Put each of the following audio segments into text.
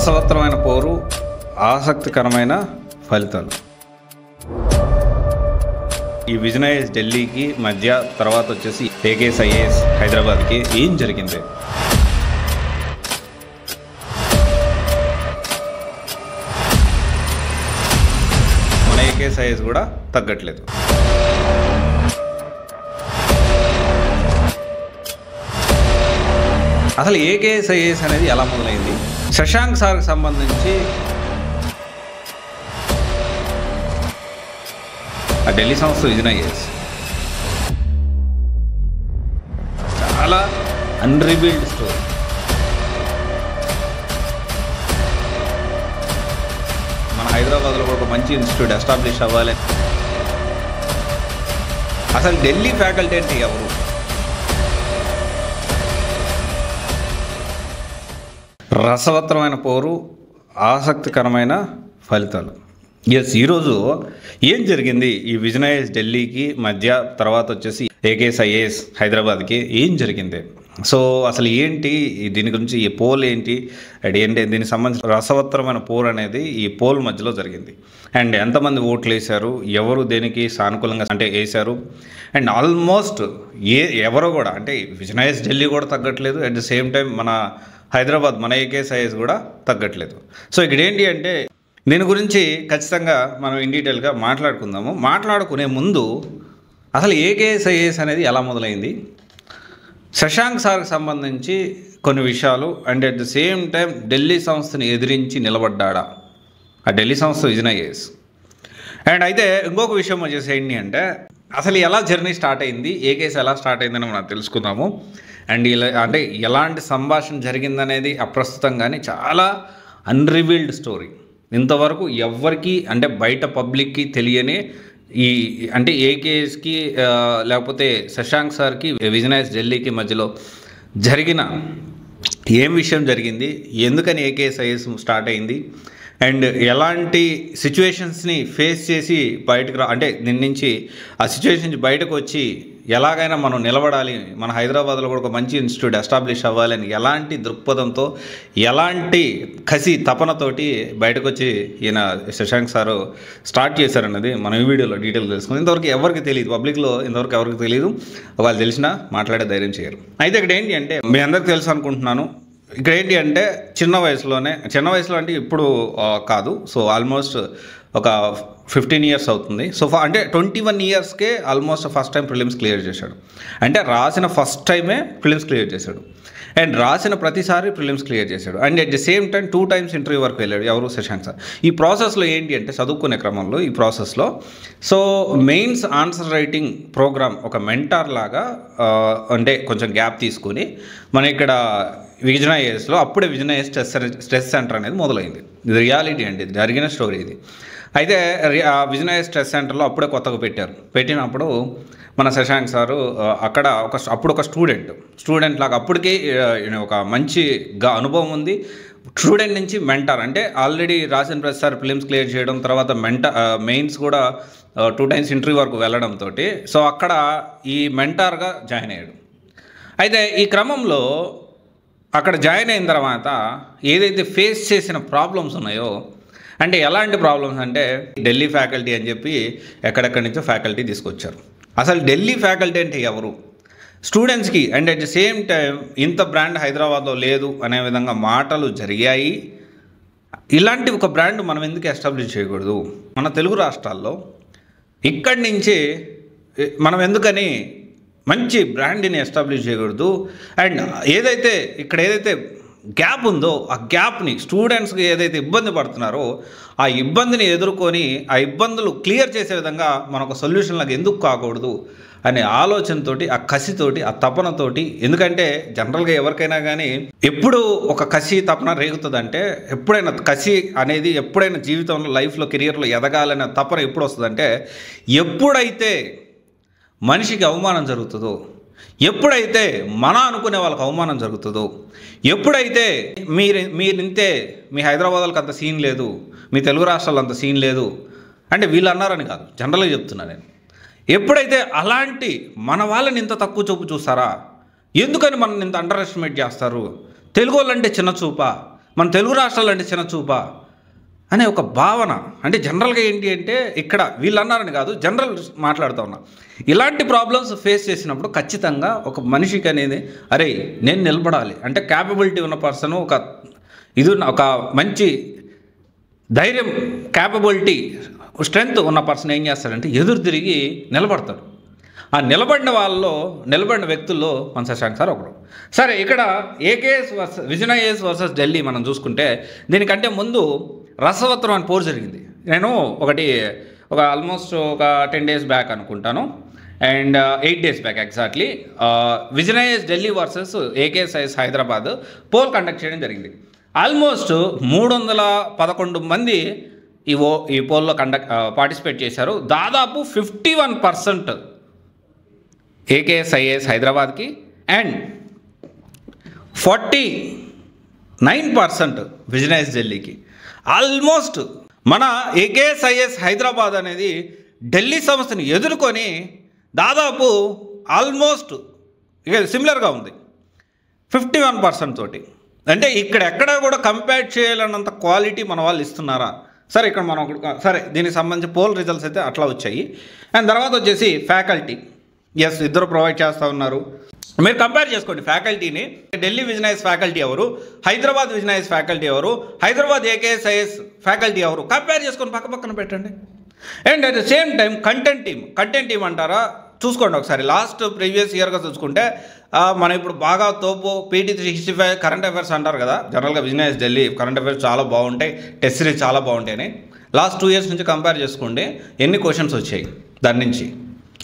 రసవత్తరమైన పోరు, ఆసక్తికరమైన ఫలితాలు. ఈ విజన్ ఐఏఎస్ ఢిల్లీకి మధ్య, తర్వాత వచ్చేసి ఏకేఎస్ ఐఏఎస్ హైదరాబాద్కి ఏం జరిగింది? మన ఏకేఎస్ ఐఏఎస్ కూడా తగ్గట్లేదు. అసలు ఏకేఎస్ ఐఏఎస్ అనేది ఎలా మొదలైంది? శశాంక్ సార్కి సంబంధించి ఆ ఢిల్లీ సంస్థ విజన్ ఐఏఎస్ చాలా అన్రిబిల్డ్ స్టోరీ. మన హైదరాబాద్లో కూడా ఒక మంచి ఇన్స్టిట్యూట్ ఎస్టాబ్లిష్ అవ్వాలి. అసలు ఢిల్లీ ఫ్యాకల్టీ అంటే ఎవరు? రసవత్తరమైన పోరు, ఆసక్తికరమైన ఫలితాలు. ఈరోజు ఏం జరిగింది ఈ విజన్ ఐఏఎస్ ఢిల్లీకి మధ్య, తర్వాత వచ్చేసి ఏకేఎస్ ఐఏఎస్ హైదరాబాద్కి ఏం జరిగింది? సో అసలు ఏంటి దీని గురించి, ఈ పోల్ ఏంటి, ఏంటి దీనికి సంబంధించిన రసవత్తరమైన పోల్ అనేది ఈ పోల్ మధ్యలో జరిగింది. అండ్ ఎంతమంది ఓట్లు వేశారు, ఎవరు దేనికి సానుకూలంగా అంటే వేశారు, అండ్ ఆల్మోస్ట్ ఎవరో కూడా అంటే విజన్ ఐఏఎస్ ఢిల్లీ కూడా తగ్గట్లేదు, అట్ ద సేమ్ టైం మన హైదరాబాద్ మన ఏకేఎస్ ఐఏఎస్ కూడా తగ్గట్లేదు. సో ఇక్కడ ఏంటి అంటే దీని గురించి ఖచ్చితంగా మనం ఇన్ డీటెయిల్గా మాట్లాడుకుందాము. మాట్లాడుకునే ముందు అసలు ఏకేఎస్ ఐఏఎస్ అనేది ఎలా మొదలైంది, శశాంక్ సార్కి సంబంధించి కొన్ని విషయాలు, and at the same time Delhi సంస్థని ఎదిరించి నిలబడ్డాడా ఆ ఢిల్లీ సంస్థ విజన్ ఐఏఎస్. అండ్ అయితే ఇంకొక విషయం వచ్చేసి ఏంటి అంటే అసలు ఎలా జర్నీ స్టార్ట్ అయింది, ఏకేఎస్ ఎలా స్టార్ట్ అయిందని మనం తెలుసుకుందాము. అండ్ ఇలా అంటే ఎలాంటి సంభాషణ జరిగిందనేది అప్రస్తుతం, కానీ చాలా అన్రివీల్డ్ స్టోరీ. ఇంతవరకు ఎవ్వరికి అంటే బయట పబ్లిక్కి తెలియని ఈ అంటే ఏకేఎస్కి లేకపోతే శశాంక్ సార్కి విజన్ ఐఏఎస్ ఢిల్లీకి మధ్యలో జరిగిన ఏం విషయం జరిగింది, ఎందుకని ఏకేఎస్ ఐఏఎస్ స్టార్ట్ అయింది, అండ్ ఎలాంటి సిచ్యువేషన్స్ని ఫేస్ చేసి బయటకు అంటే దీని నుంచి ఆ సిచ్యువేషన్ నుంచి బయటకు వచ్చి ఎలాగైనా మనం నిలబడాలి, మన హైదరాబాద్లో కూడా ఒక మంచి ఇన్స్టిట్యూట్ ఎస్టాబ్లిష్ అవ్వాలని ఎలాంటి దృక్పథంతో, ఎలాంటి కసి తపనతోటి బయటకు వచ్చి ఈయన శశాంక్ సారు స్టార్ట్ చేశారన్నది మనం ఈ వీడియోలో డీటెయిల్ తెలుసుకుంది. ఇంతవరకు ఎవరికి తెలియదు, పబ్లిక్లో ఇంతవరకు ఎవరికి తెలియదు, వాళ్ళు తెలిసినా మాట్లాడే ధైర్యం చేయరు. అయితే ఇక్కడ ఏంటి అంటే మీ అందరికి తెలుసు అనుకుంటున్నాను, ఇక్కడ ఏంటి అంటే చిన్న వయసులో అంటే ఇప్పుడు కాదు, సో ఆల్మోస్ట్ ఒక 15 years అవుతుంది. సో అంటే 21 yearsకే almost first time prelims clear చేశాడు. అంటే రాసిన ఫస్ట్ టైమే ప్రిలిమ్స్ క్లియర్ చేశాడు, అండ్ రాసిన ప్రతిసారి ప్రిలిమ్స్ క్లియర్ చేశాడు, and at the same time 2 times interview వరకు వెళ్ళాడు. ఎవరు? శశాంక్ సార్. ఈ ప్రాసెస్లో ఏంటి అంటే చదువుకునే క్రమంలో ఈ ప్రాసెస్లో so mains answer writing programme ఒక మెంటార్ లాగా అంటే కొంచెం గ్యాప్ తీసుకొని మన ఇక్కడ విజన్ ఐఏఎస్లో అప్పుడే విజన్ ఐఏఎస్ స్ట్రెస్ సెంటర్ అనేది మొదలైంది. ఇది రియాలిటీ అండి, ఇది జరిగిన స్టోరీ ఇది. అయితే విజన్ ఐఏఎస్ స్ట్రెస్ సెంటర్లో అప్పుడే కొత్తగా పెట్టినప్పుడు మన శశాంక్ సారు అక్కడ అప్పుడు ఒక స్టూడెంట్ లాగా అప్పటికే ఒక మంచి అనుభవం ఉంది. స్టూడెంట్ నుంచి మెంటార్ అంటే ఆల్రెడీ రాసిన ప్రతిసారి ఫిలిమ్స్ క్లియర్ చేయడం, తర్వాత మెయిన్స్ కూడా 2 times ఇంటర్వ్యూ వరకు వెళ్ళడంతో సో అక్కడ ఈ మెంటార్గా జాయిన్ అయ్యాడు. అయితే ఈ క్రమంలో అక్కడ జాయిన్ అయిన తర్వాత ఏదైతే ఫేస్ చేసిన ప్రాబ్లమ్స్ ఉన్నాయో, అంటే ఎలాంటి ప్రాబ్లమ్స్ అంటే ఢిల్లీ ఫ్యాకల్టీ అని చెప్పి ఎక్కడెక్కడి నుంచో ఫ్యాకల్టీ తీసుకొచ్చారు. అసలు ఢిల్లీ ఫ్యాకల్టీ అంటే ఎవరు? స్టూడెంట్స్కి and at the same time ఇంత బ్రాండ్ హైదరాబాద్లో లేదు అనే విధంగా మాటలు జరిగాయి. ఇలాంటి ఒక బ్రాండ్ మనం ఎందుకు ఎస్టాబ్లిష్ చేయకూడదు మన తెలుగు రాష్ట్రాల్లో? ఇక్కడి నుంచి మనం ఎందుకని మంచి బ్రాండ్ని ఎస్టాబ్లిష్ చేయకూడదు? అండ్ ఏదైతే గ్యాప్ ఉందో ఆ గ్యాప్ని స్టూడెంట్స్కి ఏదైతే ఇబ్బంది పడుతున్నారో ఆ ఇబ్బందిని ఎదుర్కొని ఆ ఇబ్బందులు క్లియర్ చేసే విధంగా మనకు సొల్యూషన్లకు ఎందుకు కాకూడదు అనే ఆలోచనతోటి, ఆ కసితోటి, ఆ తపనతోటి. ఎందుకంటే జనరల్గా ఎవరికైనా కానీ ఎప్పుడు ఒక కసి తపన రేగుతుందంటే, ఎప్పుడైనా కసి అనేది ఎప్పుడైనా జీవితంలో లైఫ్లో కెరియర్లో ఎదగాలనే తపన ఎప్పుడు వస్తుందంటే ఎప్పుడైతే మనిషికి అవమానం జరుగుతుందో, ఎప్పుడైతే మన అనుకునే వాళ్ళకి అవమానం జరుగుతుందో, ఎప్పుడైతే మీరింతే మీ హైదరాబాద్కి అంత సీన్ లేదు, మీ తెలుగు రాష్ట్రాల్లో అంత సీన్ లేదు అంటే వీళ్ళు అన్నారని కాదు, జనరల్గా చెప్తున్నా నేను. ఎప్పుడైతే అలాంటి మన వాళ్ళని ఇంత తక్కువ చూపు చూస్తారా, ఎందుకని మనల్ని ఇంత అండర్ ఎస్టిమేట్ చేస్తారు, తెలుగు వాళ్ళంటే చిన్న చూపా, మన తెలుగు రాష్ట్రాలు అంటే చిన్న చూపా అనే ఒక భావన. అంటే జనరల్గా ఏంటి అంటే ఇక్కడ వీళ్ళు అన్నారని కాదు, జనరల్ మాట్లాడుతూ ఉన్నా. ఇలాంటి ప్రాబ్లమ్స్ ఫేస్ చేసినప్పుడు ఖచ్చితంగా ఒక మనిషికి అనేది అరే నేను నిలబడాలి అంటే క్యాపబిలిటీ ఉన్న పర్సన్, ఒక మంచి ధైర్యం, క్యాపబిలిటీ, స్ట్రెంగ్త్ ఉన్న పర్సన్ ఏం చేస్తాడంటే ఎదురు తిరిగి నిలబడతాడు. ఆ నిలబడిన వ్యక్తుల్లో మన శశాంక్ సార్ ఒకడు. సరే, ఇక్కడ AKS vision IAS versus Delhi మనం చూసుకుంటే దీనికంటే ముందు రసవత్రం అని పోరు జరిగింది. నేను ఆల్మోస్ట్ ఒక 10 days బ్యాక్ అనుకుంటాను, and 8 days back exactly vision IAS Delhi versus AKS IAS Hyderabad pole conduct చేయడం జరిగింది. ఆల్మోస్ట్ 311 మంది ఈ పోల్లో పార్టిసిపేట్ చేశారు. దాదాపు 51% ఏకేఎస్ ఐఏఎస్ హైదరాబాద్కి అండ్ 49% విజన్ ఐఏఎస్ ఢిల్లీకి. ఆల్మోస్ట్ మన ఏకేఎస్ ఐఏఎస్ హైదరాబాద్ అనేది ఢిల్లీ సంస్థని ఎదుర్కొని దాదాపు ఆల్మోస్ట్ ఇక సిమిలర్గా ఉంది 51% తోటి. అంటే ఎక్కడ కూడా కంపేర్ చేయాలన్నంత క్వాలిటీ మన వాళ్ళు ఇస్తున్నారా? సరే, ఇక్కడ మనం సరే దీనికి సంబంధించి పోల్ రిజల్ట్స్ అయితే అట్లా వచ్చాయి. అండ్ తర్వాత వచ్చేసి ఫ్యాకల్టీ, ఎస్ ఇద్దరు ప్రొవైడ్ చేస్తూ ఉన్నారు. మీరు కంపేర్ చేసుకోండి ఫ్యాకల్టీని. ఢిల్లీ విజన్ ఐఏఎస్ ఫ్యాకల్టీ ఎవరు, హైదరాబాద్ విజన్ ఐఏఎస్ ఫ్యాకల్టీ ఎవరు, హైదరాబాద్ ఏకేఎస్ ఐఏఎస్ ఫ్యాకల్టీ ఎవరు, కంపేర్ చేసుకొని పక్కన పెట్టండి. And at the same time content team అంటారా, చూసుకోండి ఒకసారి. లాస్ట్ ప్రీవియస్ ఇయర్గా చూసుకుంటే మనం ఇప్పుడు బాగా తోపు PT 365 కరెంట్ అఫైర్స్ అంటారు కదా, జనరల్గా vision IAS Delhi current affairs చాలా బాగుంటాయి, టెస్ట్ సిరీస్ చాలా బాగుంటాయని. లాస్ట్ 2 years నుంచి కంపేర్ చేసుకోండి ఎన్ని క్వశ్చన్స్ వచ్చాయి, దాని నుంచి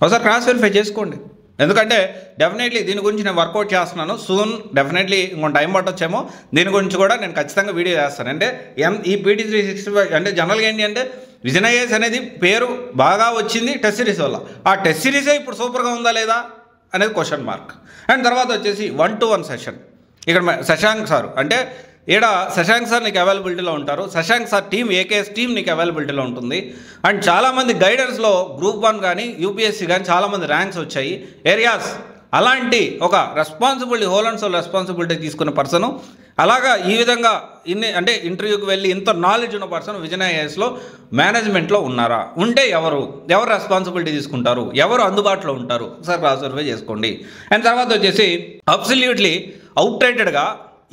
ఒకసారి క్రాస్ వెరిఫై చేసుకోండి. ఎందుకంటే డెఫినెట్లీ దీని గురించి నేను వర్కౌట్ చేస్తున్నాను. సూన్ డెఫినెట్లీ ఇంకొంత టైం పట్టొచ్చేమో, దీని గురించి కూడా నేను ఖచ్చితంగా వీడియో చేస్తాను. అంటే ఈ PT 365 అంటే జనరల్గా ఏంటి అంటే విజన్ ఐఏఎస్ అనేది పేరు బాగా వచ్చింది టెస్ట్ సిరీస్ వల్ల. ఆ టెస్ట్ సిరీసే ఇప్పుడు సూపర్గా ఉందా లేదా అనేది క్వశ్చన్ మార్క్. అండ్ తర్వాత వచ్చేసి 1-to-1 సెషన్. ఇక్కడ శశాంక్ సార్ అంటే శశాంక్ సార్ నీకు అవైలబిలిటీలో ఉంటారు. Shashank sir team AKS team నీకు అవైలబిలిటీలో ఉంటుంది. అండ్ చాలామంది గైడెన్స్లో Group 1 కానీ UPSC కానీ చాలామంది ర్యాంక్స్ వచ్చాయి ఏరియాస్. అలాంటి ఒక responsibility, whole and soul responsibility తీసుకున్న పర్సను, అలాగా ఈ విధంగా అంటే ఇంటర్వ్యూకి వెళ్ళి ఇంత నాలెడ్జ్ ఉన్న పర్సన్ విజన్ ఐఏఎస్లో మేనేజ్మెంట్లో ఉన్నారా? ఉంటే ఎవరు రెస్పాన్సిబిలిటీ తీసుకుంటారు, ఎవరు అందుబాటులో ఉంటారు, ఒకసారి క్రాస్ వెరిఫై చేసుకోండి. అండ్ తర్వాత వచ్చేసి అబ్సల్యూట్లీ అవుట్రేటెడ్గా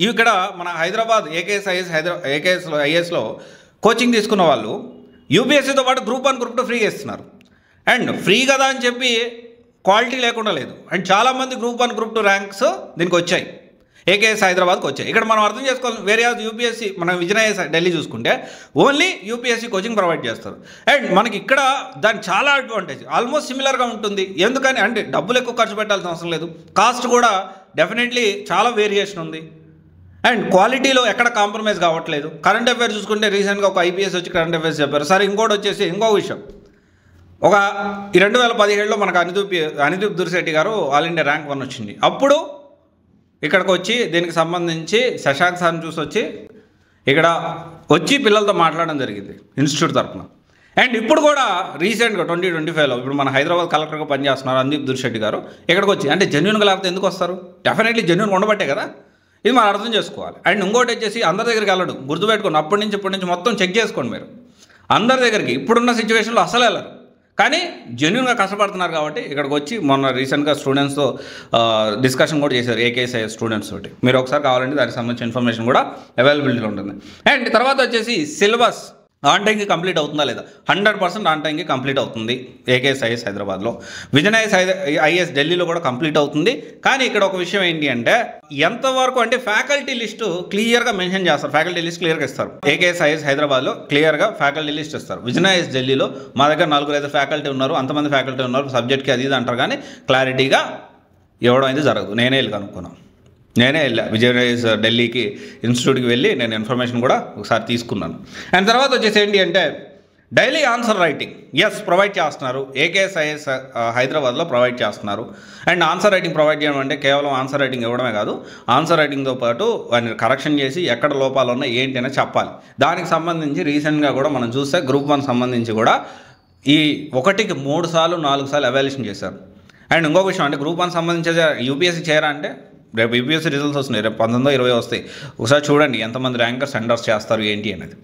ఇక్కడ మన హైదరాబాద్ ఏకేఎస్ ఐఏఎస్లో కోచింగ్ తీసుకున్న వాళ్ళు UPSCతో పాటు Group 1 Group 2 ఫ్రీగా ఇస్తున్నారు. అండ్ ఫ్రీ కదా అని చెప్పి క్వాలిటీ లేకుండా లేదు. అండ్ చాలామంది Group 1 Group 2 ర్యాంక్స్ దీనికి వచ్చాయి, ఏకేఎస్ హైదరాబాద్కి వచ్చాయి. ఇక్కడ మనం అర్థం చేసుకోవాలి, వేరే UPSC మన విజన్ ఐఏఎస్ ఢిల్లీ చూసుకుంటే ఓన్లీ UPSC కోచింగ్ ప్రొవైడ్ చేస్తారు. అండ్ మనకి ఇక్కడ దాని చాలా అడ్వాంటేజ్, ఆల్మోస్ట్ సిమిలర్గా ఉంటుంది. ఎందుకని అంటే డబ్బులు ఎక్కువ ఖర్చు పెట్టాల్సిన అవసరం లేదు, కాస్ట్ కూడా డెఫినెట్లీ చాలా వేరియేషన్ ఉంది. అండ్ క్వాలిటీలో ఎక్కడ కాంప్రమైజ్ కావట్లేదు. కరెంట్ అఫైర్స్ చూసుకుంటే రీసెంట్గా ఒక IPS వచ్చి కరెంట్ అఫైర్స్ చెప్పారు. సరే, ఇంకో విషయం, 2017లో మనకు అనిదీప్ దురిశెట్టి గారు ఆల్ ఇండియా ర్యాంక్ 1 వచ్చింది. అప్పుడు ఇక్కడికి వచ్చి దీనికి సంబంధించి శశాంక్ సార్ని చూసి వచ్చి పిల్లలతో మాట్లాడడం జరిగింది ఇన్స్టిట్యూట్ తరఫున. అండ్ ఇప్పుడు కూడా రీసెంట్గా 2025లో ఇప్పుడు మన హైదరాబాద్ కలెక్టర్గా పనిచేస్తున్నారు అనిదీప్ దురిశెట్టి గారు. ఇక్కడికి వచ్చి అంటే జెన్యూన్గా లేకపోతే ఎందుకు వస్తారు? డెఫినెట్లీ జెన్యూన్గా ఉండబట్టే కదా, ఇది మనం అర్థం చేసుకోవాలి. అండ్ ఇంకోటి వచ్చేసి అందరి దగ్గరికి వెళ్ళడు, గుర్తుపెట్టుకోండి. ఇప్పటి నుంచి మొత్తం చెక్ చేసుకోండి మీరు. అందరి దగ్గరికి ఇప్పుడున్న సిచ్యువేషన్లో అసలు వెళ్ళరు, కానీ జెన్యూన్గా కష్టపడుతున్నారు కాబట్టి ఇక్కడికి వచ్చి మొన్న రీసెంట్గా స్టూడెంట్స్తో డిస్కషన్ కూడా చేశారు, ఏకేఎస్ స్టూడెంట్స్ తోటి. మీరు ఒకసారి కావాలంటే దానికి సంబంధించిన ఇన్ఫర్మేషన్ కూడా అవైలబిలిటీలో ఉంటుంది. అండ్ తర్వాత వచ్చేసి సిలబస్ ఆన్ టైంకి కంప్లీట్ అవుతుందా లేదా? 100% ఆన్ టైంకి కంప్లీట్ అవుతుంది ఏకేఎస్ ఐఏఎస్ హైదరాబాద్లో. విజన్ ఐఏఎస్ ఢిల్లీలో కూడా కంప్లీట్ అవుతుంది. కానీ ఇక్కడ ఒక విషయం ఏంటి అంటే ఎంతవరకు అంటే ఫ్యాకల్టీ లిస్టు క్లియర్గా మెన్షన్ చేస్తారు, ఫ్యాకల్టీ లిస్ట్ క్లియర్గా ఇస్తారు. ఏకేఎస్ ఐఏఎస్ హైదరాబాద్లో క్లియర్గా ఫ్యాకల్టీ లిస్ట్ ఇస్తారు. విజన్ ఐఏఎస్ ఢిల్లీలో మా దగ్గర 4-5 ఫ్యాకల్టీ ఉన్నారు, అంతమంది ఫ్యాకల్టీ ఉన్నారు, సబ్జెక్ట్కి అది ఇది అంటారు, కానీ క్లారిటీగా ఇవ్వడం అయితే జరగదు. నేనే వెళ్ళా విజన్ ఐఏఎస్ ఢిల్లీకి ఇన్స్టిట్యూట్కి వెళ్ళి నేను ఇన్ఫర్మేషన్ కూడా ఒకసారి తీసుకున్నాను. అండ్ తర్వాత వచ్చేసి ఏంటి అంటే డైలీ ఆన్సర్ రైటింగ్ ప్రొవైడ్ చేస్తున్నారు. ఏకేఎస్ ఐఏఎస్ హైదరాబాద్లో ప్రొవైడ్ చేస్తున్నారు. అండ్ ఆన్సర్ రైటింగ్ ప్రొవైడ్ చేయడం అంటే కేవలం ఆన్సర్ రైటింగ్ ఇవ్వడమే కాదు, ఆన్సర్ రైటింగ్తో పాటు వాటిని కరెక్షన్ చేసి ఎక్కడ లోపాలు ఉన్నాయి ఏంటి అని చెప్పాలి. దానికి సంబంధించి రీసెంట్గా కూడా మనం చూస్తే Group 1 సంబంధించి కూడా ఈ 1కి 3 సార్లు 4 సార్లు ఎవాల్యుయేషన్ చేశారు. అండ్ ఇంకొక విషయం అంటే Group 1 సంబంధించి UPSC చేయరా అంటే రేపు యూపీఎస్సీ రిజల్ట్స్ వస్తున్నాయి, రేపు 19 20 వస్తాయి. ఒకసారి చూడండి ఎంతమంది ర్యాంకర్స్ ఎండర్స్ చేస్తారు ఏంటి అనేది.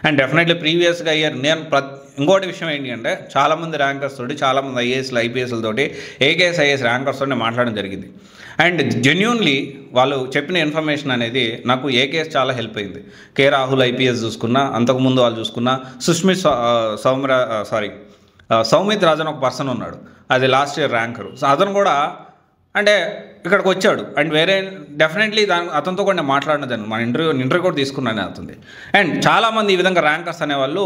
అండ్ డెఫినెట్లీ ప్రీవియస్గా ఇయర్ నేను ఇంకోటి విషయం ఏంటి అంటే చాలామంది ర్యాంకర్స్ తోటి, చాలామంది ఐఏఎస్లు ఐపీఎస్లతోటి, ఏకేఎస్ ఐఏఎస్ ర్యాంకర్స్ తోటి మాట్లాడడం జరిగింది. అండ్ జెన్యూన్లీ వాళ్ళు చెప్పిన ఇన్ఫర్మేషన్ అనేది నాకు ఏకేఎస్ చాలా హెల్ప్ అయింది. కే రాహుల్ ఐపీఎస్ చూసుకున్నా, అంతకుముందు వాళ్ళు చూసుకున్నా, సుష్మిత్ సౌమిత్ రాజన్ ఒక పర్సన్ ఉన్నాడు, అది లాస్ట్ ఇయర్ ర్యాంకరు. సో అతను కూడా అంటే ఇక్కడికి వచ్చాడు. అండ్ వేరే డెఫినెట్లీ అతనితో కూడా నేను మాట్లాడినదాన్ని, మన ఇంటర్వ్యూ కూడా తీసుకున్నాను అతనిది. అండ్ చాలామంది ఈ విధంగా ర్యాంకర్స్ అనేవాళ్ళు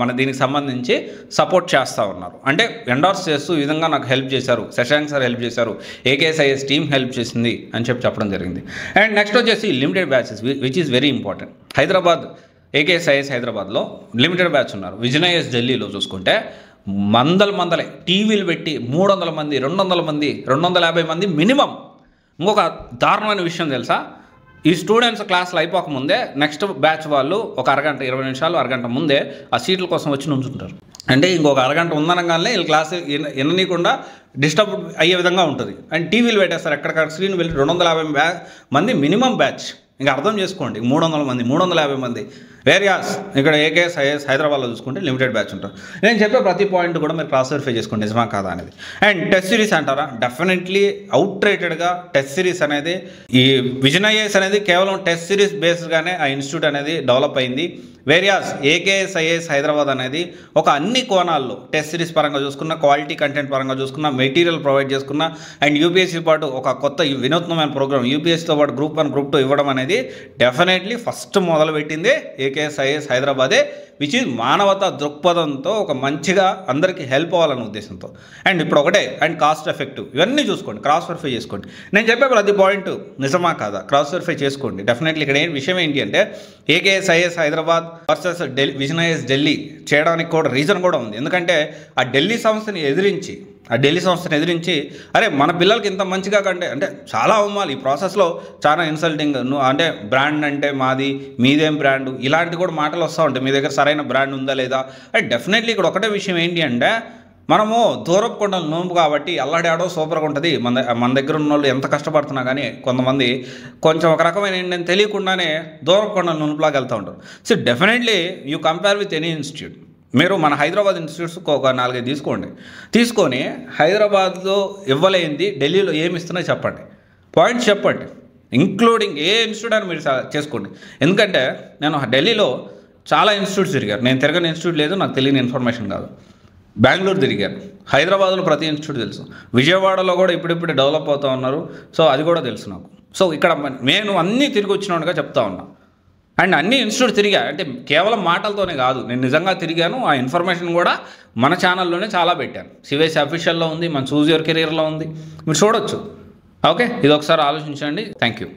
మన దీనికి సంబంధించి సపోర్ట్ చేస్తూ ఉన్నారు, అంటే ఎండార్స్ చేస్తూ ఈ విధంగా నాకు హెల్ప్ చేశారు, శశాంక్ సార్ హెల్ప్ చేశారు, ఏకేఎస్ఐఎస్ టీమ్ హెల్ప్ చేసింది అని చెప్పడం జరిగింది. అండ్ నెక్స్ట్ వచ్చేసి limited batches which is very important. Hyderabad ఏకేఎస్ఐఎస్ హైదరాబాద్లో లిమిటెడ్ బ్యాచ్ ఉన్నారు. విజయనైఎస్ ఢిల్లీలో చూసుకుంటే మందలే టీవీలు పెట్టి 300 మంది 200 మంది 250 మంది మినిమం. ఇంకొక దారుణమైన విషయం తెలుసా, ఈ స్టూడెంట్స్ క్లాసులు అయిపోకముందే నెక్స్ట్ బ్యాచ్ వాళ్ళు ఒక అరగంట 20 నిమిషాలు అరగంట ముందే ఆ సీట్ల కోసం వచ్చి నుంచుంటారు. అంటే ఇంకొక అరగంట ఉందనగానే వీళ్ళు క్లాసు విననీయకుండా డిస్టర్బ్ అయ్యే విధంగా ఉంటుంది. అండ్ టీవీలు పెట్టేస్తారు, ఎక్కడికక్కడ స్క్రీన్ వెళ్ళి 250 మంది మినిమం బ్యాచ్. ఇంకా అర్థం చేసుకోండి, 300 మంది 350 మంది. వేరియాస్ ఇక్కడ ఏకేఎస్ ఐఏఎస్ హైదరాబాద్లో చూసుకుంటే లిమిటెడ్ బ్యాచ్ ఉంటారు. నేను చెప్పే ప్రతి పాయింట్ కూడా మీరు క్రాస్ వెరిఫై చేసుకోండి నిజమా కాదా అనేది. అండ్ టెస్ట్ సిరీస్ అంటారా, డెఫినెట్లీ అవుట్ రేటెడ్గా టెస్ట్ సిరీస్ అనేది, ఈ విజన్ ఐఏఎస్ అనేది కేవలం టెస్ట్ సిరీస్ బేస్డ్గానే ఆ ఇన్స్టిట్యూట్ అనేది డెవలప్ అయింది. వేరియాస్ ఏకేఎస్ ఐఏఎస్ హైదరాబాద్ అనేది ఒక అన్ని కోణాల్లో టెస్ట్ సిరీస్ పరంగా చూసుకున్న, క్వాలిటీ కంటెంట్ పరంగా చూసుకున్న, మెటీరియల్ ప్రొవైడ్ చేసుకున్న, అండ్ యూపీఎస్సీ పాటు ఒక కొత్త వినూత్నమైన ప్రోగ్రామ్ యూపీఎస్సీతో పాటు గ్రూప్ 1 గ్రూప్ 2 ఇవ్వడం అనేది డెఫినెట్లీ ఫస్ట్ మొదలుపెట్టింది ఏకేఎస్ ఐఏఎస్ హైదరాబాదే, విచ్ ఈజ్ మానవతా దృక్పథంతో ఒక మంచిగా అందరికీ హెల్ప్ అవ్వాలనే ఉద్దేశంతో. అండ్ ఇప్పుడు ఒకటే, అండ్ కాస్ట్ ఎఫెక్టివ్, ఇవన్నీ చూసుకోండి, క్రాస్ వెరిఫై చేసుకోండి. నేను చెప్పే ప్రతి పాయింట్ నిజమా కాదా క్రాస్ వెరిఫై చేసుకోండి. డెఫినెట్లీ ఇక్కడ విషయం ఏంటి అంటే AKS IAS Hyderabad versus vision IAS Delhi చేయడానికి కూడా రీజన్ కూడా ఉంది. ఎందుకంటే ఆ ఢిల్లీ సంస్థని ఎదిరించి అరే మన పిల్లలకి ఇంత మంచిగా కంటే అంటే చాలా అవమాలు ఈ ప్రాసెస్లో, చాలా ఇన్సల్టింగ్, అంటే బ్రాండ్ అంటే మాది, మీదేం బ్రాండ్, ఇలాంటి కూడా మాటలు వస్తూ ఉంటాయి. మీ దగ్గర సరైన బ్రాండ్ ఉందా లేదా. అంటే డెఫినెట్లీ ఇక్కడ ఒకటే విషయం ఏంటి అంటే మనము దూరపు కొండలు నోము కాబట్టి అల్లాడాడో సూపర్గా ఉంటుంది. మన దగ్గర ఉన్న వాళ్ళు ఎంత కష్టపడుతున్నా కానీ కొంతమంది కొంచెం ఒక రకమైన ఏంటని తెలియకుండానే దూరపు కొండలు నూనుపులాగా వెళ్తూ ఉంటారు. So definitely you compare with any institute. మీరు మన హైదరాబాద్ ఇన్స్టిట్యూట్స్ ఒక 4-5 తీసుకొని హైదరాబాద్లో ఇవ్వలేంది ఢిల్లీలో ఏమి ఇస్తున్నాయో చెప్పండి, పాయింట్స్ చెప్పండి, ఇంక్లూడింగ్ ఏ ఇన్స్టిట్యూట్ అని మీరు చేసుకోండి. ఎందుకంటే నేను ఢిల్లీలో చాలా ఇన్స్టిట్యూట్స్ తిరిగాను, నేను తిరగని ఇన్స్టిట్యూట్ లేదు, నాకు తెలియని ఇన్ఫర్మేషన్ కాదు. బెంగళూరు తిరిగాను, హైదరాబాద్లో ప్రతి ఇన్స్టిట్యూట్ తెలుసు, విజయవాడలో కూడా ఇప్పుడిప్పుడే డెవలప్ అవుతూ ఉన్నారు. సో అది కూడా తెలుసు నాకు. సో ఇక్కడ నేను అన్నీ తిరిగి వచ్చినట్టుగా చెప్తా ఉన్నా. అండ్ అన్ని ఇన్స్టిట్యూట్ తిరిగా, అంటే కేవలం మాటలతోనే కాదు, నేను నిజంగా తిరిగాను. ఆ ఇన్ఫర్మేషన్ కూడా మన ఛానల్లోనే చాలా పెట్టాను. సివిఎస్ అఫీషియల్లో ఉంది, మన చూజ్ యువర్ కెరీర్లో ఉంది, మీరు చూడొచ్చు. ఓకే, ఇది ఒకసారి ఆలోచించండి. Thank you.